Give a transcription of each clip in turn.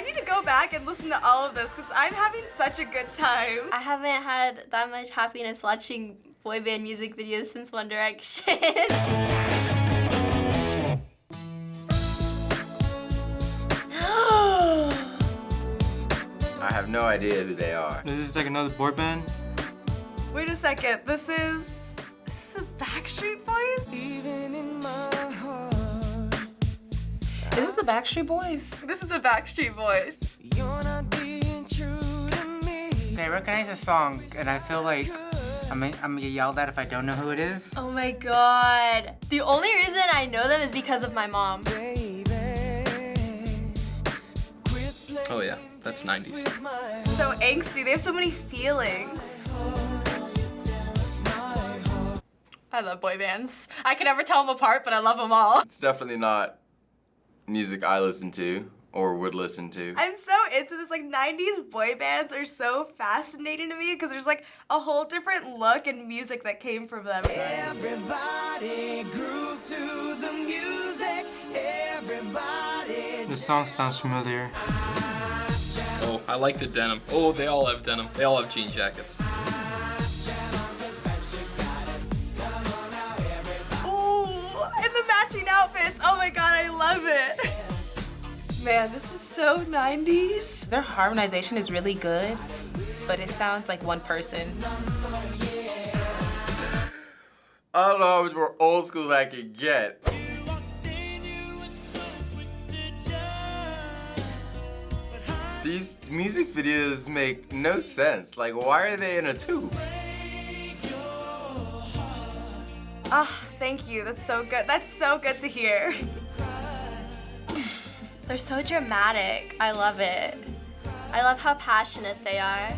need to go back and listen to all of this because I'm having such a good time. I haven't had that much happiness watching boy band music videos since One Direction. I have no idea who they are. This is like another boy band? Wait a second, this is the Backstreet Boys? Even in my heart. Is this the Backstreet Boys? This is the Backstreet Boys. You're not being true to me. I recognize the song, and I feel like I'm gonna get yelled at if I don't know who it is. Oh my god. The only reason I know them is because of my mom. Oh yeah, that's 90s. So angsty, they have so many feelings. I love boy bands. I can never tell them apart, but I love them all. It's definitely not music I listen to or would listen to. I'm so into this, like 90s boy bands are so fascinating to me because there's like a whole different look and music that came from them. Everybody grew to the music. Everybody. The song sounds familiar. Oh, I like the denim. Oh, they all have denim. They all have jean jackets. Ooh, and the matching outfits. Oh my god, I love it. Man, this is so 90s. Their harmonization is really good, but it sounds like one person. I don't know how much more old school I can get. These music videos make no sense. Like, why are they in a tube? Ah, thank you. That's so good. That's so good to hear. They're so dramatic. I love it. I love how passionate they are.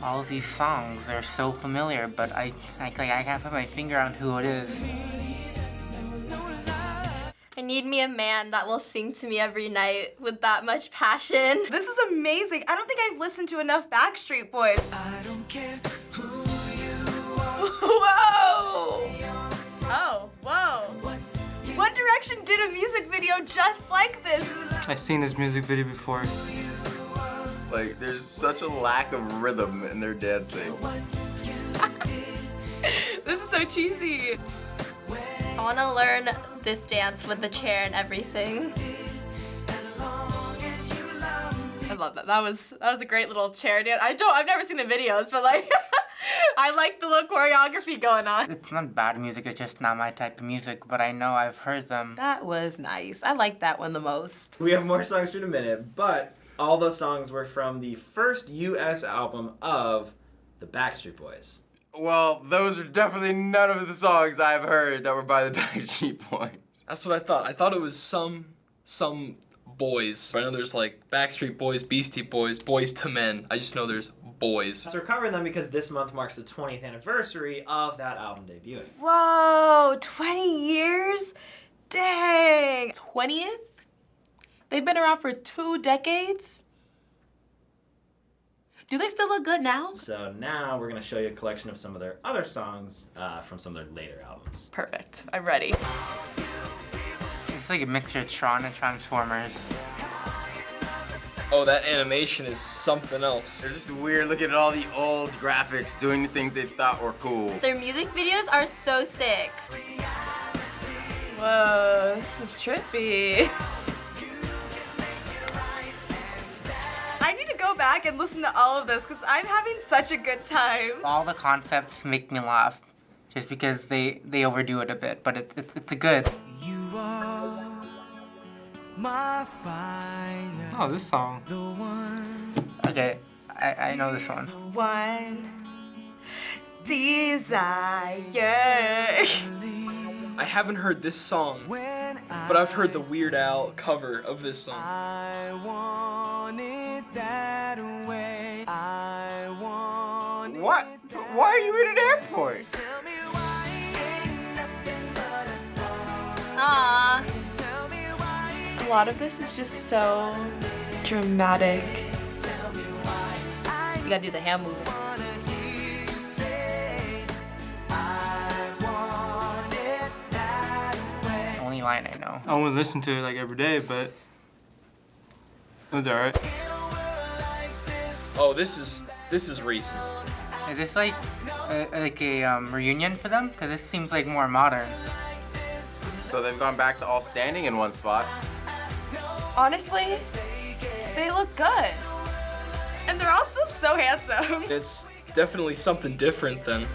All of these songs, they're so familiar, but I can't put my finger on who it is. I need me a man that will sing to me every night with that much passion. This is amazing. I don't think I've listened to enough Backstreet Boys. I don't care who you are. Whoa! Oh, whoa. One Direction did a music video just like this. I've seen this music video before. Like, there's such a lack of rhythm in their dancing. This is so cheesy. I want to learn this dance with the chair and everything. I love that. That was a great little chair dance. I've never seen the videos, but like, I like the little choreography going on. It's not bad music, it's just not my type of music, but I know I've heard them. That was nice. I like that one the most. We have more songs for in a minute, but all those songs were from the first U.S. album of the Backstreet Boys. Well, those are definitely none of the songs I've heard that were by the Backstreet Boys. That's what I thought. I thought it was some boys. I know there's like Backstreet Boys, Beastie Boys, Boys to Men. I just know there's boys. So we're covering them because this month marks the 20th anniversary of that album debuting. Whoa, 20 years? Dang. 20th? They've been around for 2 decades? Do they still look good now? So now we're going to show you a collection of some of their other songs from some of their later albums. Perfect. I'm ready. It's like a mixture of Tron and Transformers. Oh, that animation is something else. They're just weird looking at all the old graphics doing the things they thought were cool. Their music videos are so sick. Whoa, this is trippy. I need to go back and listen to all of this because I'm having such a good time. All the concepts make me laugh, just because they overdo it a bit, but it's a good. You are my fire. Oh, this song. The one. Okay, I know this one. One desire. I haven't heard this song, but I've heard the Weird Al cover of this song. I want it that way. I want What? Why are you in an airport? Tell me why ain't nothing but a Aww. Tell me why A lot of this is just so dramatic. You gotta do the hand movement. you say I want it that way. Only line I know. I wouldn't listen to it like every day, but it was alright. Oh, this is recent. Is this like a reunion for them? Because this seems like more modern. So they've gone back to all standing in one spot. Honestly, they look good. And they're all still so handsome. It's definitely something different than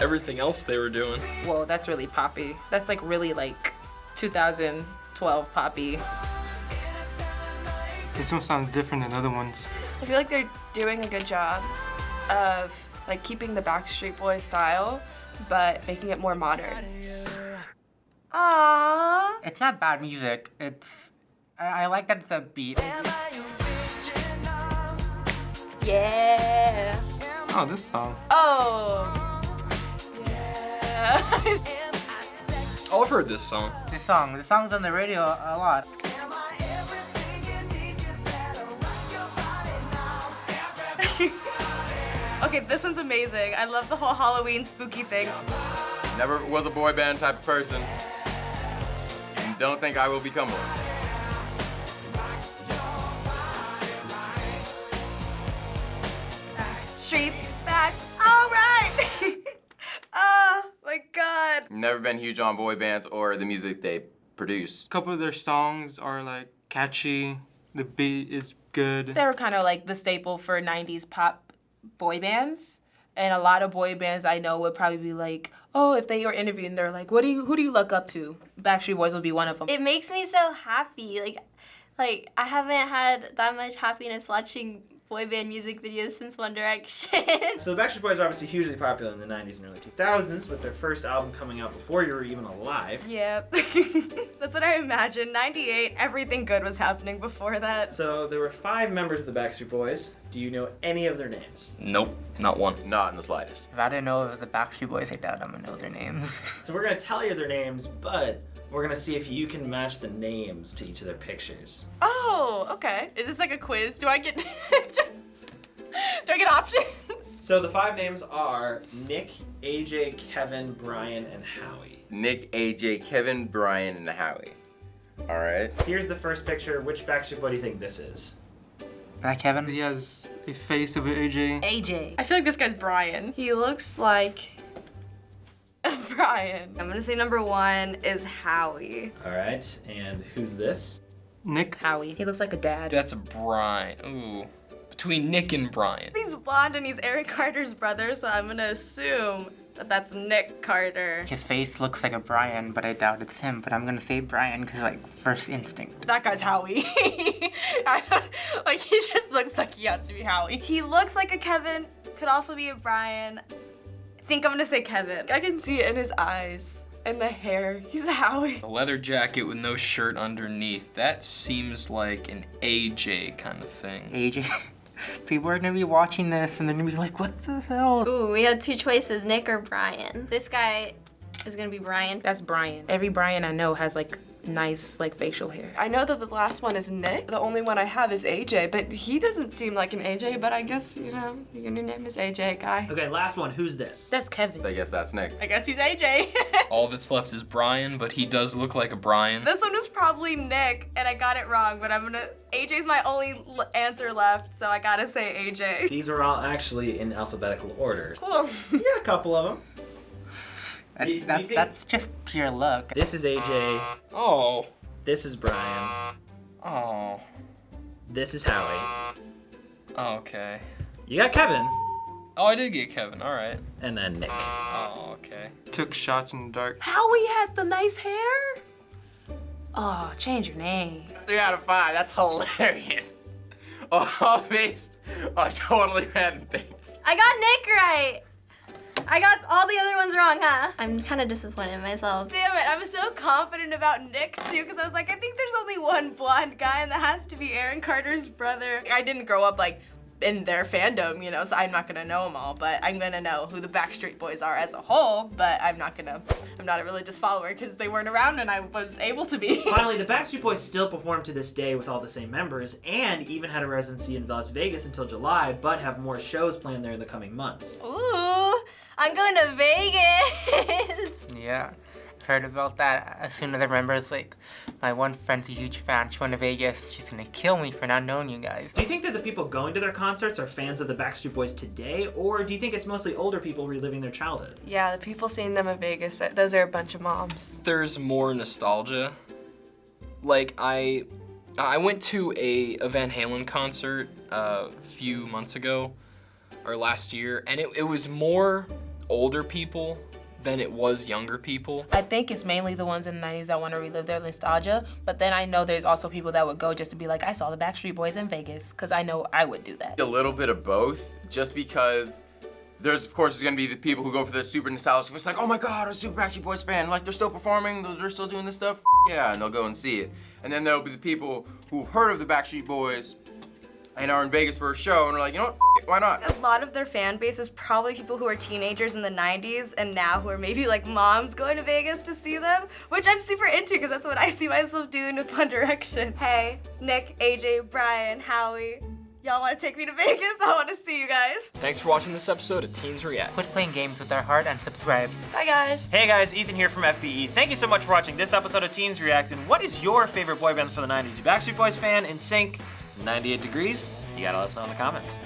everything else they were doing. Whoa, that's really poppy. That's like really like 2012 poppy. This one sounds different than other ones. I feel like they're doing a good job of like keeping the Backstreet Boys style, but making it more modern. Aww. It's not bad music. I like that it's upbeat. Yeah. Oh, this song. Oh. Yeah. Oh, I've heard this song. This song's on the radio a lot. Okay, this one's amazing. I love the whole Halloween spooky thing. Never was a boy band type of person. And don't think I will become one. Streets back. All right. Oh my God. Never been huge on boy bands or the music they produce. A couple of their songs are like catchy. The beat is good. They were kind of like the staple for 90s pop boy bands. And a lot of boy bands I know would probably be like, oh, if they were interviewing, they're like, who do you look up to? Backstreet Boys would be one of them. It makes me so happy. Like I haven't had that much happiness watching boy band music videos since One Direction. So the Backstreet Boys are obviously hugely popular in the 90s and early 2000s, with their first album coming out before you were even alive. Yep. That's what I imagined. 98, everything good was happening before that. So there were 5 members of the Backstreet Boys. Do you know any of their names? Nope, not one. Not in the slightest. If I didn't know of the Backstreet Boys, I doubt I'm gonna know their names. So we're gonna tell you their names, but we're gonna see if you can match the names to each of their pictures. Oh, okay. Is this like a quiz? Do I get do I get options? So the 5 names are Nick, AJ, Kevin, Brian, and Howie. Nick, AJ, Kevin, Brian, and Howie. All right. Here's the first picture. Which Backstreet Boy do you think this is? That Kevin? He has a face of an AJ. AJ. I feel like this guy's Brian. He looks like Brian. I'm gonna say number 1 is Howie. All right, and who's this? Nick. Howie. He looks like a dad. That's a Brian. Ooh. Between Nick and Brian. He's blonde and he's Eric Carter's brother, so I'm gonna assume that that's Nick Carter. His face looks like a Brian, but I doubt it's him. But I'm gonna say Brian because like first instinct. That guy's Howie. Like he just looks like he has to be Howie. He looks like a Kevin, could also be a Brian. I think I'm gonna say Kevin. I can see it in his eyes and the hair. He's a Howie. A leather jacket with no shirt underneath. That seems like an AJ kind of thing. AJ. People are gonna be watching this and they're gonna be like, what the hell? Ooh, we had 2 choices, Nick or Brian. This guy is gonna be Brian. That's Brian. Every Brian I know has like nice like facial hair. I know that the last one is Nick. The only one I have is AJ, but he doesn't seem like an AJ, but I guess, you know, your new name is AJ, guy. Okay, last one. Who's this? That's Kevin. I guess that's Nick. I guess he's AJ. All that's left is Brian, but he does look like a Brian. This one was probably Nick, and I got it wrong, but AJ's my only answer left, so I gotta say AJ. These are all actually in alphabetical order. Cool. Yeah, a couple of them. That's just pure luck. This is AJ. Oh. This is Brian. Oh. This is Howie. Okay. You got Kevin, Oh, I did get Kevin. All right. and then Nick. Oh, okay. Took shots in the dark. Howie had the nice hair? Oh, change your name. 3 out of 5. That's hilarious. All based on totally random things. I got Nick right. I got all the other ones wrong, huh? I'm kind of disappointed in myself. Damn it, I'm so confident about Nick too, because I was like, I think there's only one blonde guy, and that has to be Aaron Carter's brother. I didn't grow up like in their fandom, you know, so I'm not gonna know them all, but I'm gonna know who the Backstreet Boys are as a whole, but I'm not a religious follower because they weren't around when I was able to be. Finally, the Backstreet Boys still perform to this day with all the same members, and even had a residency in Las Vegas until July, but have more shows planned there in the coming months. Ooh, I'm going to Vegas. Yeah. heard about that, as soon as I remember, it's like, my one friend's a huge fan. She went to Vegas. She's gonna kill me for not knowing you guys. Do you think that the people going to their concerts are fans of the Backstreet Boys today, or do you think it's mostly older people reliving their childhood? Yeah, the people seeing them in Vegas, those are a bunch of moms. There's more nostalgia. Like, I went to a Van Halen concert a few months ago, or last year, and it was more older people than it was younger people. I think it's mainly the ones in the 90s that want to relive their nostalgia, but then I know there's also people that would go just to be like, I saw the Backstreet Boys in Vegas, because I know I would do that. A little bit of both, just because there's gonna be the people who go for the super nostalgic. It's like, oh my God, I'm a super Backstreet Boys fan. Like, they're still performing, they're still doing this stuff. Yeah, and they'll go and see it. And then there'll be the people who've heard of the Backstreet Boys and are in Vegas for a show and are like, you know what, why not? A lot of their fan base is probably people who are teenagers in the 90s and now who are maybe like moms going to Vegas to see them, which I'm super into because that's what I see myself doing with One Direction. Hey, Nick, AJ, Brian, Howie, y'all want to take me to Vegas? I want to see you guys. Thanks for watching this episode of Teens React. Quit playing games with our heart and subscribe. Bye, guys. Hey guys, Ethan here from FBE. Thank you so much for watching this episode of Teens React. And what is your favorite boy band from the 90s? You Backstreet Boys fan, NSYNC, 98 Degrees? You gotta let us know in the comments.